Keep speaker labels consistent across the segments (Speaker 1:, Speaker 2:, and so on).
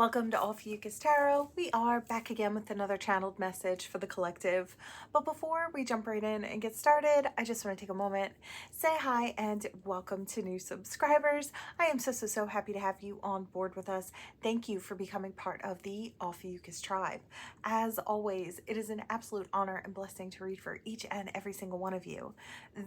Speaker 1: Welcome to Ophiuchus Tarot. We are back again with another channeled message for the collective. But before we jump right in and get started, I just want to take a moment, say hi, and welcome to new subscribers. I am so happy to have you on board with us. Thank you for becoming part of the Ophiuchus tribe. As always, it is an absolute honor and blessing to read for each and every single one of you.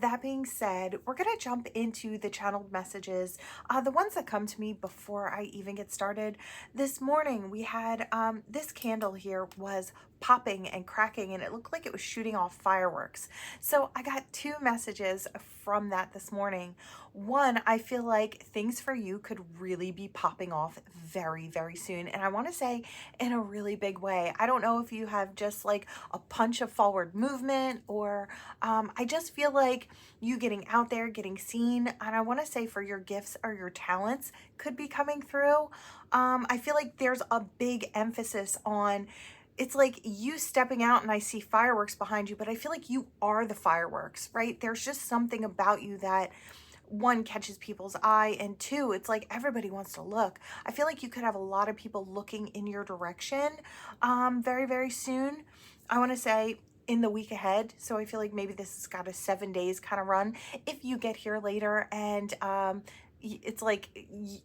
Speaker 1: That being said, we're going to jump into the channeled messages, the ones that come to me before I even get started. This morning we had this candle here was popping and cracking, and it looked like it was shooting off fireworks. So I got two messages from that this morning. One, I feel like things for you could really be popping off very soon, and I want to say in a really big way. I don't know if you have just like a punch of forward movement, or I just feel like you getting out there, getting seen, and I want to say for your gifts or your talents could be coming through. I feel like there's a big emphasis on, it's like you stepping out and I see fireworks behind you, but I feel like you are the fireworks, right? There's just something about you that, one, catches people's eye, and two, it's like everybody wants to look. I feel like you could have a lot of people looking in your direction very soon. I want to say in the week ahead. So I feel like maybe this has got a 7 days kind of run. If you get here later and it's like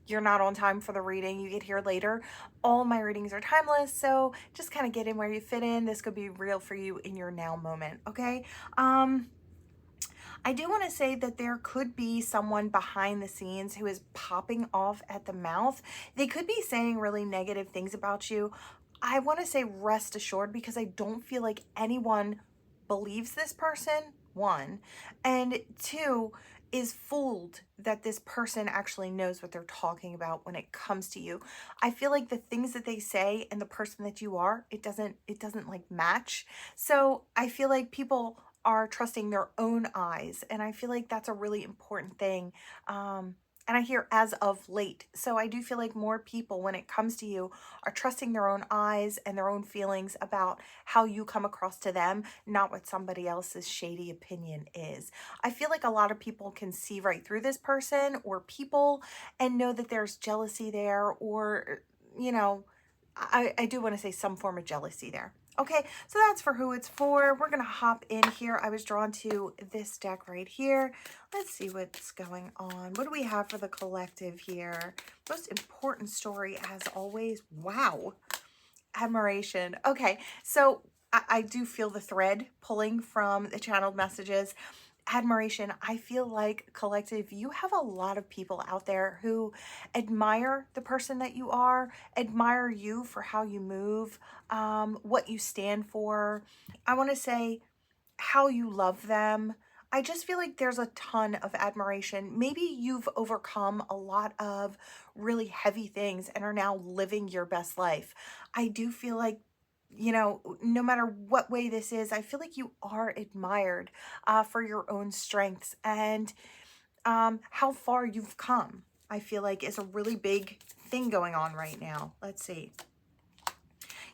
Speaker 1: you're not on time for the reading, you get here later, all my readings are timeless, so just kind of get in where you fit in. This could be real for you in your now moment. Okay. I do want to say that there could be someone behind the scenes who is popping off at the mouth. They could be saying really negative things about you. I want to say rest assured, because I don't feel like anyone believes this person, one, and two, is fooled that this person actually knows what they're talking about when it comes to you. I feel like the things that they say and the person that you are, it doesn't like match. So I feel like people are trusting their own eyes, and I feel like that's a really important thing. And I hear as of late. So I do feel like more people, when it comes to you, are trusting their own eyes and their own feelings about how you come across to them, not what somebody else's shady opinion is. I feel like a lot of people can see right through this person or people and know that there's jealousy there, or, you know, I do want to say some form of jealousy there. Okay, so that's for who it's for. We're going to hop in here. I was drawn to this deck right here. Let's see what's going on. What do we have for the collective here? Most important story, as always. Wow. Admiration. Okay, so I do feel the thread pulling from the channeled messages. Admiration. I feel like, collective, you have a lot of people out there who admire the person that you are, admire you for how you move, what you stand for. I want to say how you love them. I just feel like there's a ton of admiration. Maybe you've overcome a lot of really heavy things and are now living your best life. I do feel like, you know, no matter what way this is, I feel like you are admired for your own strengths, and how far you've come, I feel like, is a really big thing going on right now. Let's see.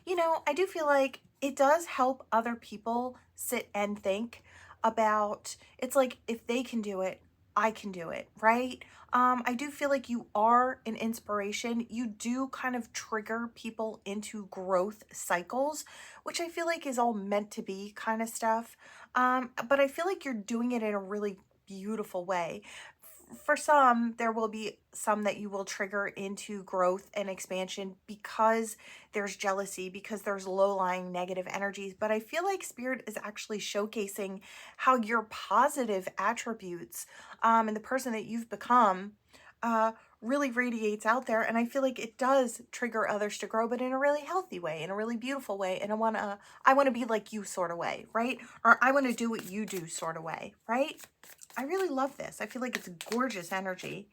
Speaker 1: You know, I do feel like it does help other people sit and think about, it's like, if they can do it, I can do it, right? I do feel like you are an inspiration. You do kind of trigger people into growth cycles, which I feel like is all meant to be kind of stuff. But I feel like you're doing it in a really beautiful way. For some, there will be some that you will trigger into growth and expansion because there's jealousy, because there's low-lying negative energies. But I feel like Spirit is actually showcasing how your positive attributes and the person that you've become really radiates out there. And I feel like it does trigger others to grow, but in a really healthy way, in a really beautiful way, and I want to be like you sort of way, right? Or I want to do what you do sort of way, right? I really love this. I feel like it's gorgeous energy.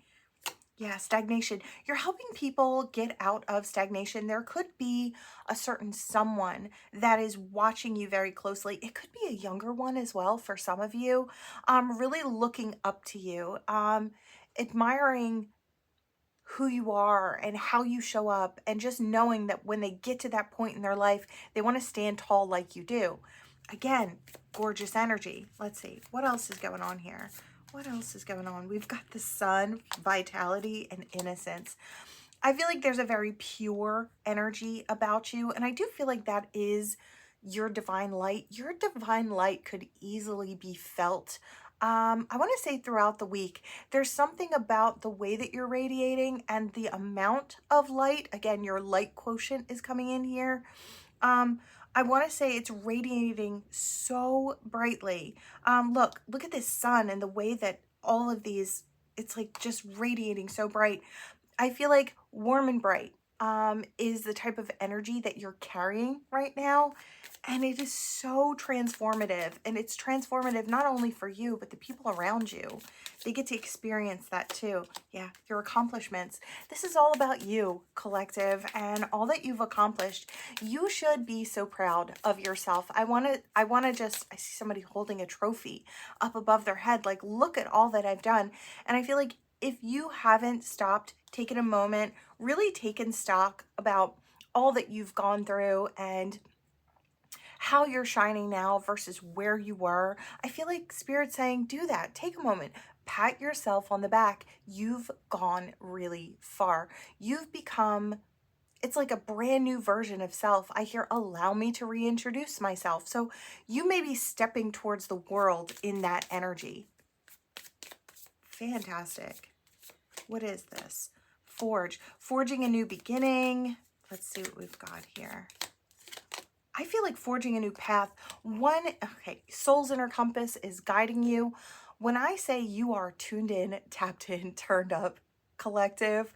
Speaker 1: Yeah, stagnation. You're helping people get out of stagnation. There could be a certain someone that is watching you very closely. It could be a younger one as well for some of you. Really looking up to you, admiring who you are and how you show up, and just knowing that when they get to that point in their life, they want to stand tall like you do. Again, gorgeous energy. Let's see. What else is going on here? What else is going on? We've got the sun, vitality, and innocence. I feel like there's a very pure energy about you, and I do feel like that is your divine light. Your divine light could easily be felt. I want to say throughout the week, there's something about the way that you're radiating and the amount of light. Again, your light quotient is coming in here. Um, I want to say it's radiating so brightly. Look at this sun and the way that all of these, it's like just radiating so bright. I feel like warm and bright is the type of energy that you're carrying right now. And it is so transformative. And it's transformative not only for you, but the people around you. They get to experience that too. Yeah, your accomplishments. This is all about you, collective, and all that you've accomplished. You should be so proud of yourself. I see somebody holding a trophy up above their head. Like, look at all that I've done. And I feel like if you haven't stopped, taken a moment, really taken stock about all that you've gone through and how you're shining now versus where you were, I feel like Spirit's saying, do that. Take a moment. Pat yourself on the back. You've gone really far. You've become, it's like a brand new version of self. I hear, allow me to reintroduce myself. So you may be stepping towards the world in that energy. Fantastic. What is this? Forging a new beginning. Let's see what we've got here. I feel like forging a new path. Soul's inner compass is guiding you. When I say you are tuned in, tapped in, turned up, collective,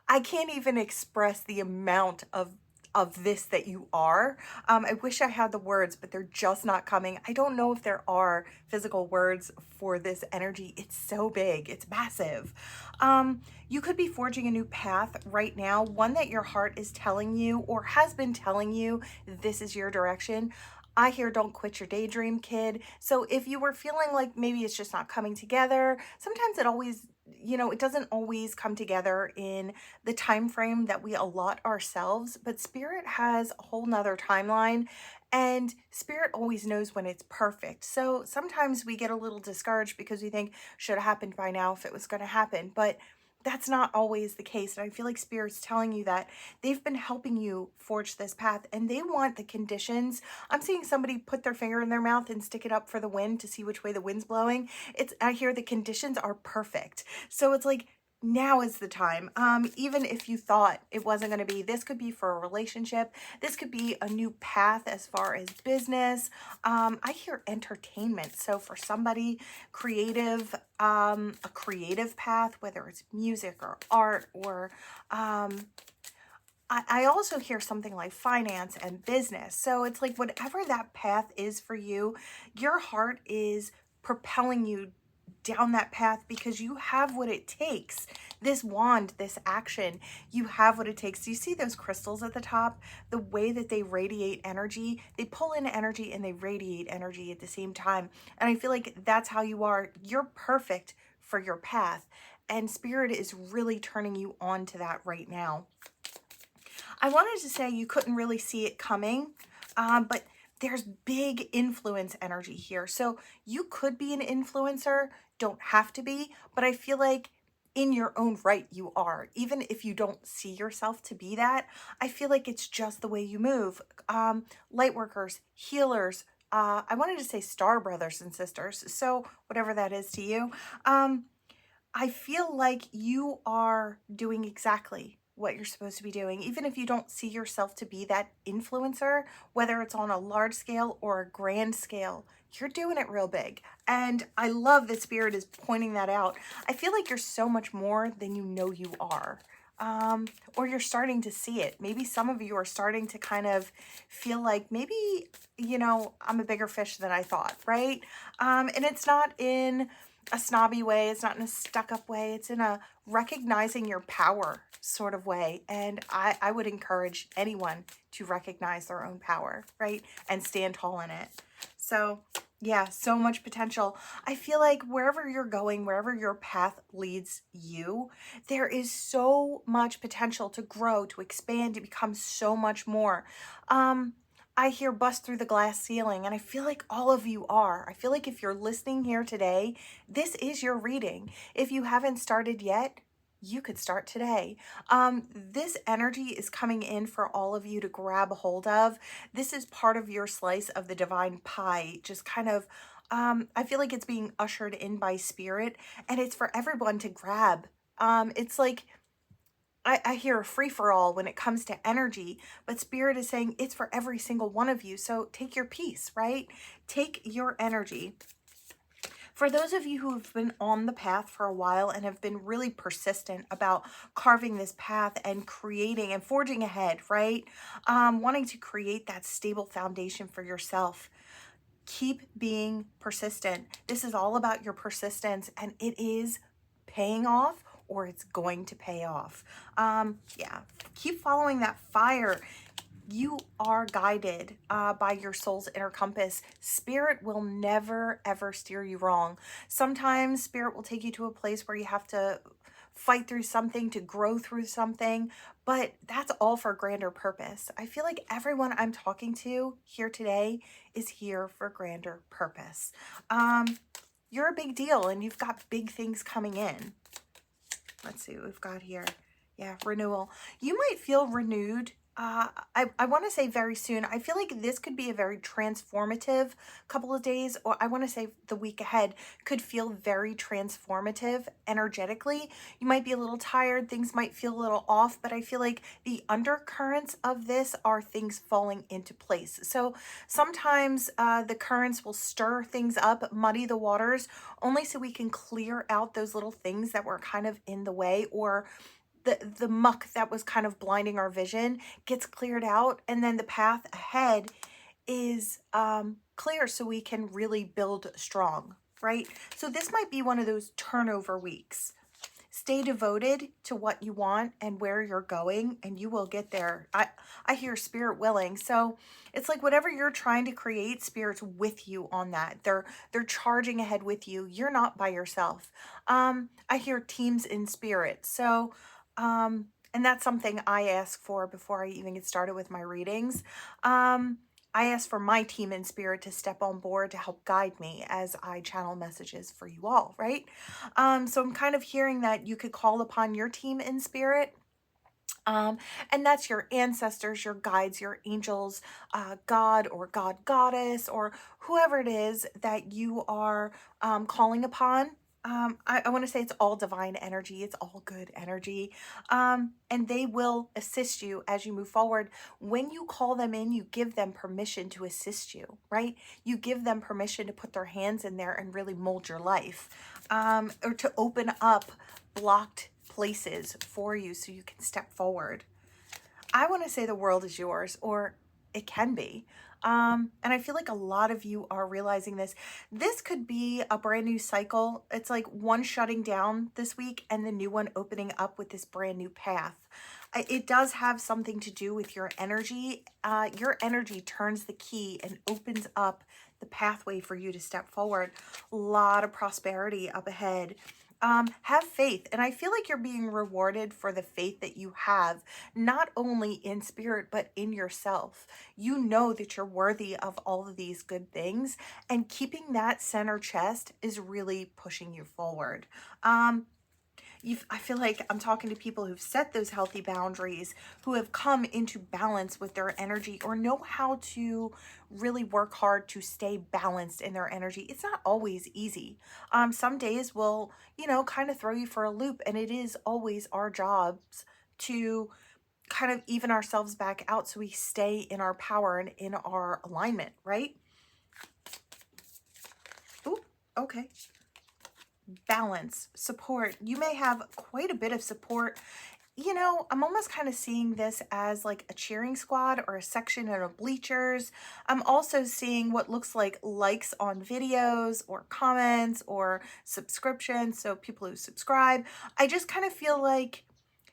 Speaker 1: I can't even express the amount of this that you are. I wish I had the words, but they're just not coming. I don't know if there are physical words for this energy. It's so big, it's massive. You could be forging a new path right now, one that your heart is telling you or has been telling you this is your direction. I hear don't quit your daydream, kid. So if you were feeling like maybe it's just not coming together, sometimes it doesn't always come together in the time frame that we allot ourselves, but Spirit has a whole nother timeline, and Spirit always knows when it's perfect. So sometimes we get a little discouraged because we think should have happened by now if it was going to happen, but that's not always the case. And I feel like Spirit's telling you that they've been helping you forge this path and they want the conditions. I'm seeing somebody put their finger in their mouth and stick it up for the wind to see which way the wind's blowing. I hear the conditions are perfect. So it's like, now is the time. Even if you thought it wasn't going to be, this could be for a relationship. This could be a new path as far as business. I hear entertainment. So for somebody creative, a creative path, whether it's music or art or, I also hear something like finance and business. So it's like whatever that path is for you, your heart is propelling you down that path because you have what it takes. This wand, this action, you have what it takes. Do you see those crystals at the top? The way that they radiate energy, they pull in energy and they radiate energy at the same time. And I feel like that's how you are. You're perfect for your path. And Spirit is really turning you on to that right now. I wanted to say you couldn't really see it coming, but there's big influence energy here. So you could be an influencer, don't have to be, but I feel like in your own right you are. Even if you don't see yourself to be that, I feel like it's just the way you move. Light workers, healers, I wanted to say star brothers and sisters, so whatever that is to you. I feel like you are doing exactly what you're supposed to be doing, even if you don't see yourself to be that influencer, whether it's on a large scale or a grand scale, you're doing it real big. And I love that Spirit is pointing that out. I feel like you're so much more than you know you are. Or you're starting to see it. Maybe some of you are starting to kind of feel like maybe, I'm a bigger fish than I thought, right? And it's not in a snobby way. It's not in a stuck-up way. It's in a recognizing your power sort of way. And I would encourage anyone to recognize their own power, right? And stand tall in it. So yeah, so much potential. I feel like wherever you're going, wherever your path leads you, there is so much potential to grow, to expand, to become so much more. I hear bust through the glass ceiling, and I feel like all of you are. I feel like if you're listening here today, this is your reading. If you haven't started yet, you could start today. This energy is coming in for all of you to grab a hold of. This is part of your slice of the divine pie, just kind of, I feel like it's being ushered in by spirit, and it's for everyone to grab. It's like, I hear a free for all when it comes to energy, but spirit is saying it's for every single one of you. So take your piece, right? Take your energy. For those of you who have been on the path for a while and have been really persistent about carving this path and creating and forging ahead, right? Wanting to create that stable foundation for yourself. Keep being persistent. This is all about your persistence, and it is paying off, or it's going to pay off. Yeah, keep following that fire. You are guided by your soul's inner compass. Spirit will never, ever steer you wrong. Sometimes spirit will take you to a place where you have to fight through something, to grow through something, but that's all for a grander purpose. I feel like everyone I'm talking to here today is here for grander purpose. You're a big deal, and you've got big things coming in. Let's see what we've got here. Yeah, renewal. You might feel renewed. I want to say very soon. I feel like this could be a very transformative couple of days, or I want to say the week ahead could feel very transformative energetically. You might be a little tired. Things might feel a little off, but I feel like the undercurrents of this are things falling into place. So sometimes the currents will stir things up, muddy the waters, only so we can clear out those little things that were kind of in the way, or the muck that was kind of blinding our vision gets cleared out, and then the path ahead is clear so we can really build strong, right? So this might be one of those turnover weeks. Stay devoted to what you want and where you're going, and you will get there. I hear spirit willing. So it's like whatever you're trying to create, spirit's with you on that. They're charging ahead with you. You're not by yourself. I hear teams in spirit. So and that's something I ask for before I even get started with my readings. I ask for my team in spirit to step on board to help guide me as I channel messages for you all, right? So I'm kind of hearing that you could call upon your team in spirit. And that's your ancestors, your guides, your angels, God or God goddess, or whoever it is that you are calling upon. I want to say it's all divine energy. It's all good energy. And they will assist you as you move forward. When you call them in, you give them permission to assist you, right? You give them permission to put their hands in there and really mold your life, or to open up blocked places for you so you can step forward. I want to say the world is yours, or it can be. And I feel like a lot of you are realizing this. This could be a brand new cycle. It's like one shutting down this week and the new one opening up with this brand new path. It does have something to do with your energy. Your energy turns the key and opens up the pathway for you to step forward. A lot of prosperity up ahead. Have faith. And I feel like you're being rewarded for the faith that you have, not only in spirit, but in yourself. You know that you're worthy of all of these good things, and keeping that center chest is really pushing you forward. I feel like I'm talking to people who've set those healthy boundaries, who have come into balance with their energy, or know how to really work hard to stay balanced in their energy. It's not always easy. Some days will, kind of throw you for a loop, and it is always our jobs to kind of even ourselves back out so we stay in our power and in our alignment, right? Ooh, okay. Balance, support. You may have quite a bit of support. I'm almost kind of seeing this as like a cheering squad or a section of bleachers. I'm also seeing what looks like likes on videos or comments or subscriptions. So people who subscribe. I just kind of feel like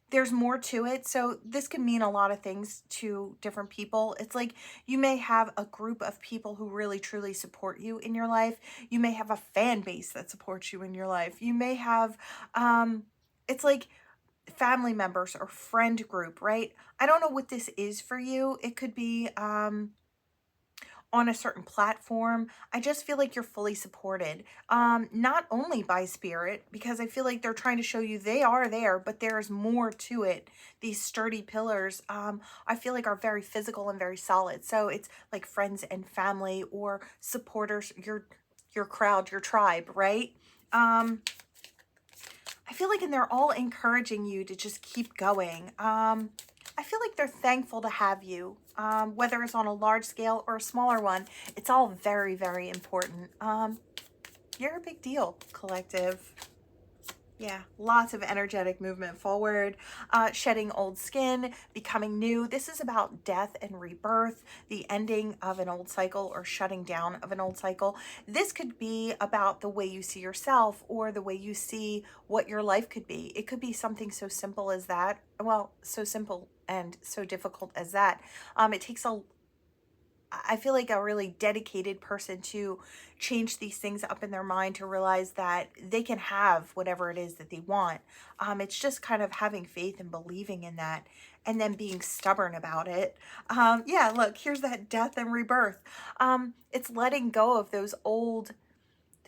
Speaker 1: there's more to it. So this can mean a lot of things to different people. It's like you may have a group of people who really truly support you in your life. You may have a fan base that supports you in your life. You may have, it's like family members or friend group, right? I don't know what this is for you. It could be, on a certain platform, I just feel like you're fully supported. Not only by spirit, because I feel like they're trying to show you they are there, but there's more to it. These sturdy pillars, I feel like are very physical and very solid. So it's like friends and family or supporters, your crowd, your tribe, right? I feel like, and they're all encouraging you to just keep going. I feel like they're thankful to have you, whether it's on a large scale or a smaller one. It's all very, very important. You're a big deal, collective. Yeah, lots of energetic movement forward, shedding old skin, becoming new. This is about death and rebirth, the ending of an old cycle or shutting down of an old cycle. This could be about the way you see yourself or the way you see what your life could be. It could be something so simple as that. Well, so simple and so difficult as that. It takes I feel like a really dedicated person to change these things up in their mind to realize that they can have whatever it is that they want. It's just kind of having faith and believing in that and then being stubborn about it. Yeah, look, here's that death and rebirth. It's letting go of those old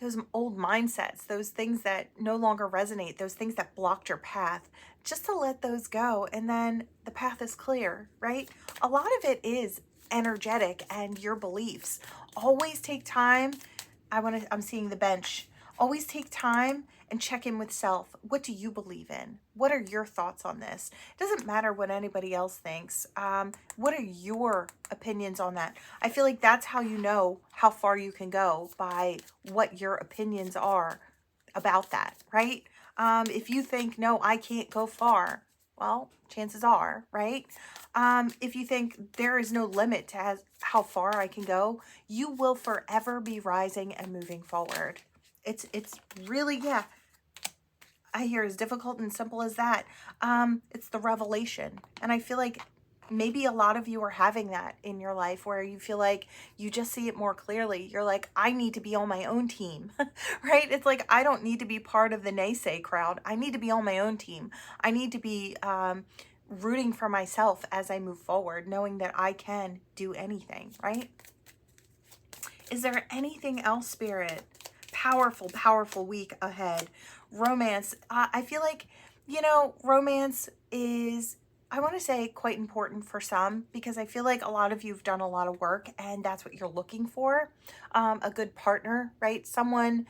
Speaker 1: mindsets, those things that no longer resonate, those things that blocked your path, just to let those go. And then the path is clear, right? A lot of it is energetic and your beliefs. Always take time. I'm seeing the bench. Always take time and check in with self. What do you believe in? What are your thoughts on this? It doesn't matter what anybody else thinks. What are your opinions on that? I feel like that's how you know how far you can go, by what your opinions are about that, right? If you think, no, I can't go far, well, chances are, right? If you think there is no limit to how far I can go, you will forever be rising and moving forward. It's really, yeah, I hear as difficult and simple as that. It's the revelation. And I feel like maybe a lot of you are having that in your life where you feel like you just see it more clearly. You're like, I need to be on my own team, right? It's like, I don't need to be part of the naysay crowd. I need to be on my own team. I need to be rooting for myself as I move forward, knowing that I can do anything, right? Is there anything else, Spirit? Powerful, powerful week ahead. Romance. I feel like, romance is, I want to say, quite important for some, because I feel like a lot of you've done a lot of work and that's what you're looking for. A good partner, right? Someone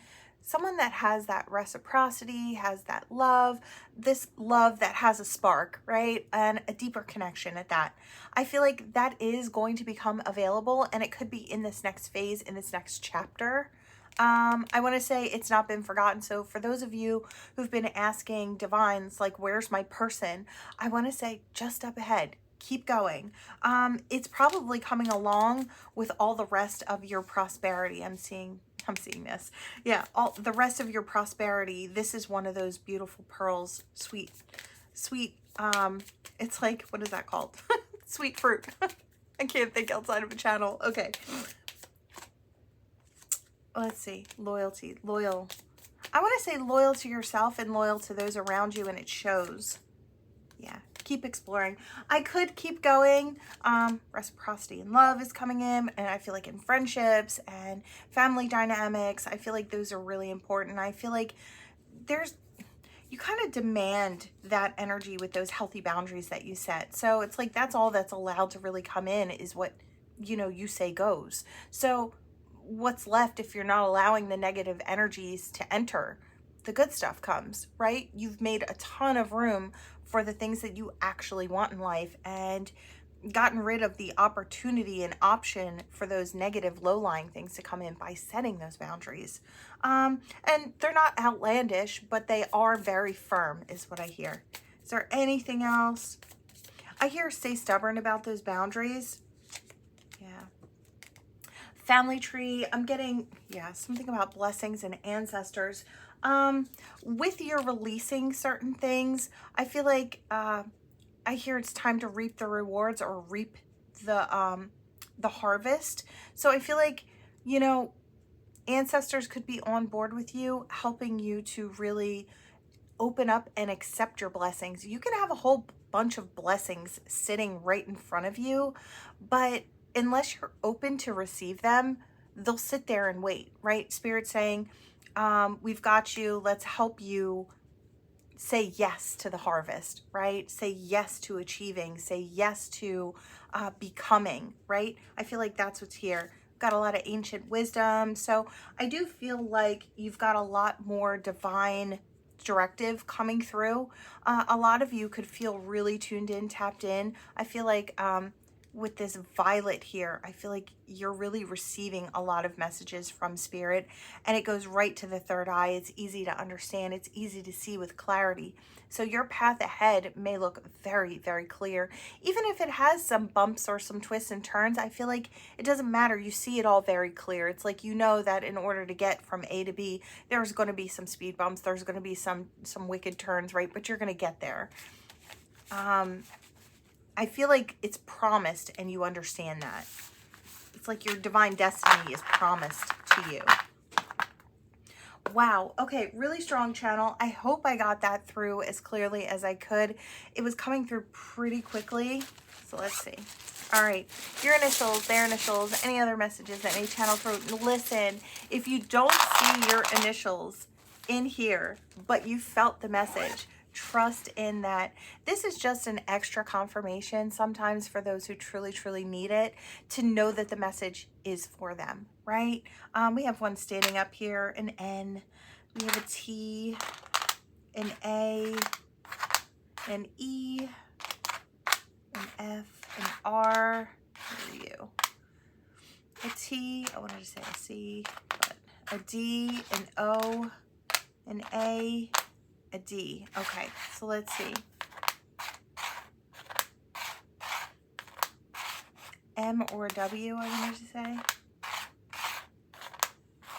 Speaker 1: that has that reciprocity, has that love, this love that has a spark, right? And a deeper connection at that. I feel like that is going to become available, and it could be in this next phase, in this next chapter. I want to say it's not been forgotten. So for those of you who've been asking divines, like, where's my person? I want to say, just up ahead. Keep going. It's probably coming along with all the rest of your prosperity. I'm seeing this. Yeah, all the rest of your prosperity. This is one of those beautiful pearls. Sweet. It's like, what is that called? Sweet fruit. I can't think outside of a channel. Okay. Let's see. Loyalty. Loyal. I want to say loyal to yourself and loyal to those around you, and it shows. Yeah. Keep exploring. I could keep going. Reciprocity and love is coming in, and I feel like in friendships and family dynamics, I feel like those are really important. I feel like you kind of demand that energy with those healthy boundaries that you set. So it's like, that's all that's allowed to really come in, is what, you say goes. So what's left if you're not allowing the negative energies to enter? The good stuff comes, right? You've made a ton of room for the things that you actually want in life, and gotten rid of the opportunity and option for those negative low-lying things to come in by setting those boundaries. And they're not outlandish, but they are very firm, is what I hear. Is there anything else? I hear stay stubborn about those boundaries. Yeah. Family tree. I'm getting, something about blessings and ancestors. With your releasing certain things, I feel like I hear it's time to reap the rewards, or reap the harvest. So I feel like, ancestors could be on board with you, helping you to really open up and accept your blessings. You can have a whole bunch of blessings sitting right in front of you, but unless you're open to receive them, they'll sit there and wait, right? Spirit saying, we've got you. Let's help you say yes to the harvest, right? Say yes to achieving, say yes to becoming, right? I feel like that's what's here. Got a lot of ancient wisdom. So I do feel like you've got a lot more divine directive coming through. A lot of you could feel really tuned in, tapped in. I feel like with this violet here, I feel like you're really receiving a lot of messages from spirit, and it goes right to the third eye. It's easy to understand. It's easy to see with clarity. So your path ahead may look very, very clear. Even if it has some bumps or some twists and turns, I feel like it doesn't matter. You see it all very clear. It's like, you know that in order to get from A to B, there's going to be some speed bumps. There's going to be some wicked turns, right? But you're going to get there. I feel like it's promised and you understand that. It's like your divine destiny is promised to you. Wow. Okay. Really strong channel. I hope I got that through as clearly as I could. It was coming through pretty quickly. So let's see. All right. Your initials, their initials, any other messages that may channel through. Listen, if you don't see your initials in here, but you felt the message, trust in that. This is just an extra confirmation sometimes for those who truly, truly need it, to know that the message is for them, right? We have one standing up here, an N. We have a T, an A, an E, an F, an R. Where are you? A T, I wanted to say a C, but a D, an O, an A, a D. Okay, so let's see. M or W, I wanted to say.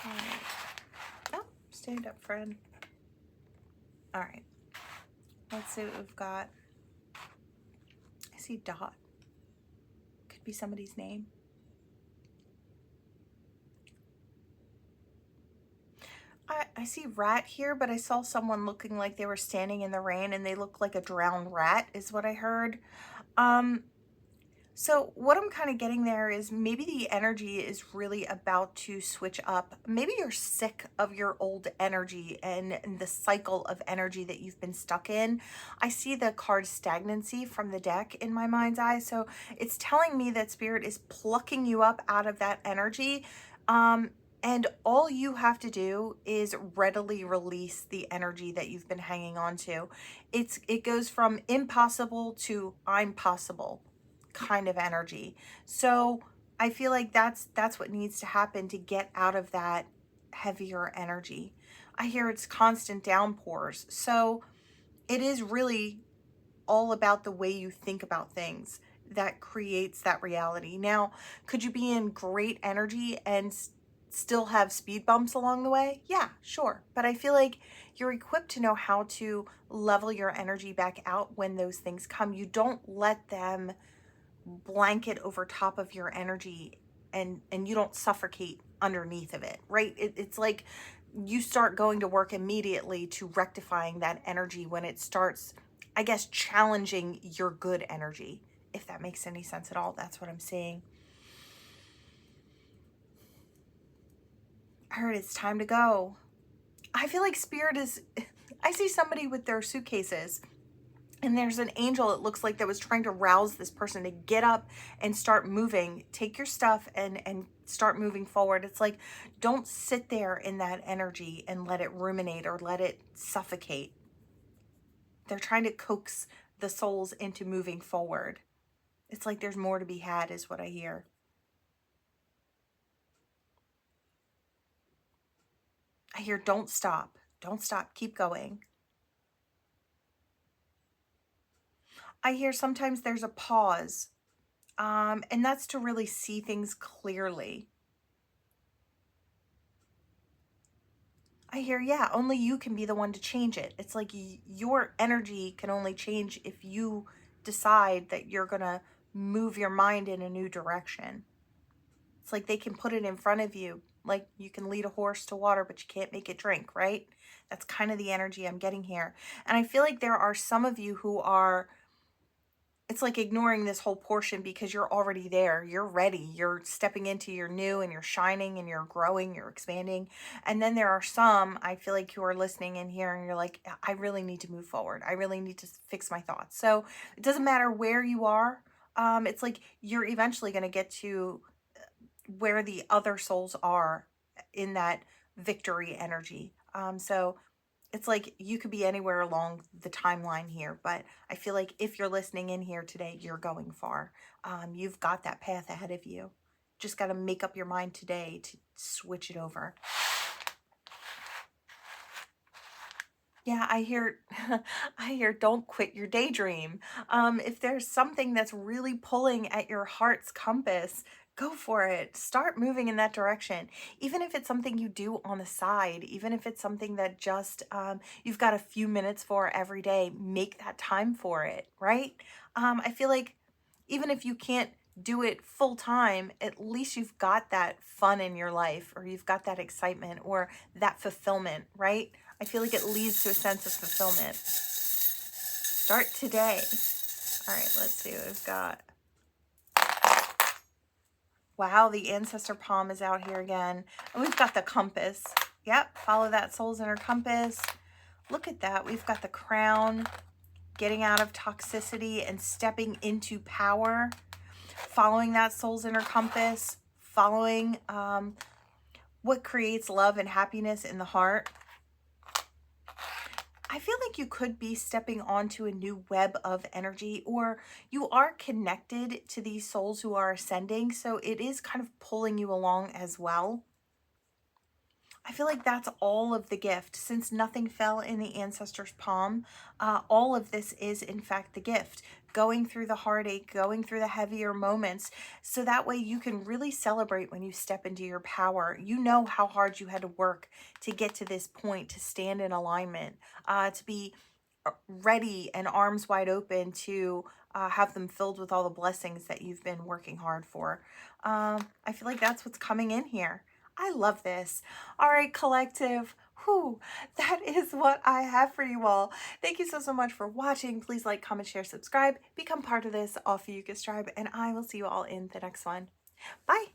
Speaker 1: All right. Oh, stand up, friend. All right. Let's see what we've got. I see dot. Could be somebody's name. I see rat here, but I saw someone looking like they were standing in the rain and they look like a drowned rat is what I heard. So what I'm kind of getting there is maybe the energy is really about to switch up. Maybe you're sick of your old energy and the cycle of energy that you've been stuck in. I see the card stagnancy from the deck in my mind's eye. So it's telling me that spirit is plucking you up out of that energy. And all you have to do is readily release the energy that you've been hanging on to. It goes from impossible to I'm possible kind of energy. So I feel like that's what needs to happen to get out of that heavier energy. I hear it's constant downpours. So it is really all about the way you think about things that creates that reality. Now, could you be in great energy and still have speed bumps along the way? Yeah, sure. But I feel like you're equipped to know how to level your energy back out when those things come. You don't let them blanket over top of your energy and you don't suffocate underneath of it, right? It's like you start going to work immediately to rectifying that energy when it starts, I guess, challenging your good energy, if that makes any sense at all. That's what I'm seeing. I heard it's time to go. I feel like spirit is, I see somebody with their suitcases and there's an angel, it looks like, that was trying to rouse this person to get up and start moving. Take your stuff and start moving forward. It's like, don't sit there in that energy and let it ruminate or let it suffocate. They're trying to coax the souls into moving forward. It's like there's more to be had is what I hear. I hear don't stop. Don't stop. Keep going. I hear sometimes there's a pause. And that's to really see things clearly. I hear, yeah, only you can be the one to change it. It's like your energy can only change if you decide that you're going to move your mind in a new direction. It's like they can put it in front of you. Like you can lead a horse to water, but you can't make it drink, right? That's kind of the energy I'm getting here. And I feel like there are some of you who are it's like ignoring this whole portion because you're already there. You're ready. You're stepping into your new, and you're shining, and you're growing, you're expanding. And then there are some, I feel like, you are listening in here and you're like, I really need to move forward. I really need to fix my thoughts. So it doesn't matter where you are. It's like you're eventually going to get to where the other souls are in that victory energy. So it's like you could be anywhere along the timeline here, but I feel like if you're listening in here today, you're going far. You've got that path ahead of you. Just got to make up your mind today to switch it over. Yeah, I hear, I hear, don't quit your daydream. If there's something that's really pulling at your heart's compass, go for it. Start moving in that direction. Even if it's something you do on the side, even if it's something that just you've got a few minutes for every day, make that time for it, right? I feel like even if you can't do it full time, at least you've got that fun in your life, or you've got that excitement or that fulfillment, right? I feel like it leads to a sense of fulfillment. Start today. All right, let's see what we've got. Wow, the ancestor palm is out here again. And we've got the compass. Yep, follow that soul's inner compass. Look at that. We've got the crown, getting out of toxicity and stepping into power. Following that soul's inner compass. Following what creates love and happiness in the heart. I feel like you could be stepping onto a new web of energy, or you are connected to these souls who are ascending. So it is kind of pulling you along as well. I feel like that's all of the gift. Since nothing fell in the ancestor's palm, all of this is in fact the gift. Going through the heartache, going through the heavier moments, so that way you can really celebrate when you step into your power. You know how hard you had to work to get to this point, to stand in alignment, to be ready and arms wide open to have them filled with all the blessings that you've been working hard for. I feel like that's what's coming in here. I love this. All right, collective. Whew, that is what I have for you all. Thank you so much for watching. Please like, comment, share, subscribe, become part of this Ophiuchus tribe, and I will see you all in the next one. Bye.